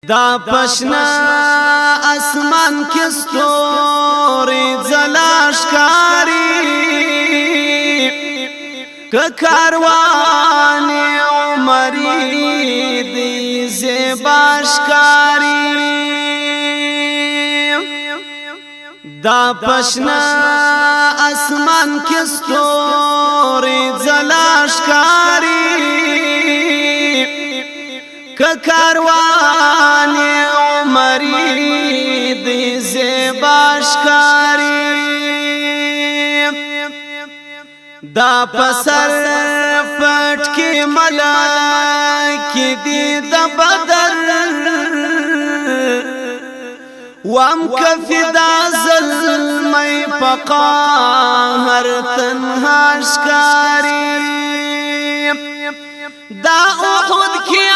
دا پشنا اسمان کې ستوري ځلاشکاری ک کاروان عمرې دی زیباشکاری دا پشنا اسمان کې ستوري ځلاشکاری کاروان عمرې دی زیباشکاری دا پسر پټ کې ملائکې دی د بدر وام کفدا ظلمي پقاهر تنها اشکاری دا احد کې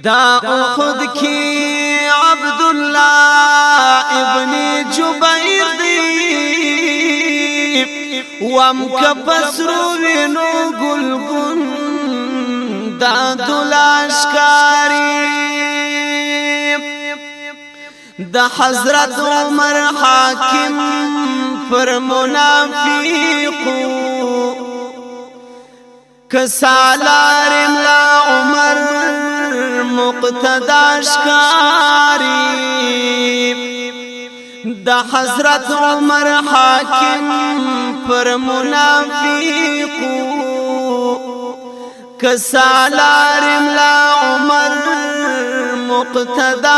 دا احد کی عبداللہ ابن جبیر دی وام کپسرو وینو گلگن دا دلاشکاری دا حضرت عمر حاکم پر منافقو کسالار لا عمر مقتداشکاری دا حضرت عمر حاکم پر منافقو کسالار لا عمر مقتداشکاری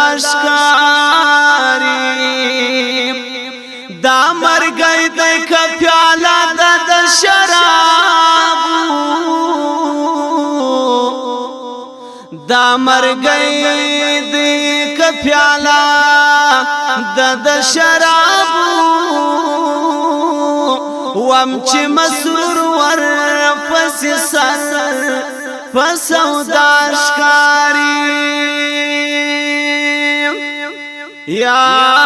دا مرگئی دیکھ پیالا دا شرابو دا مرگئی دیکھ پیالا دا شرابو وامچ مسرور ور پس سر پسوداشکاری یا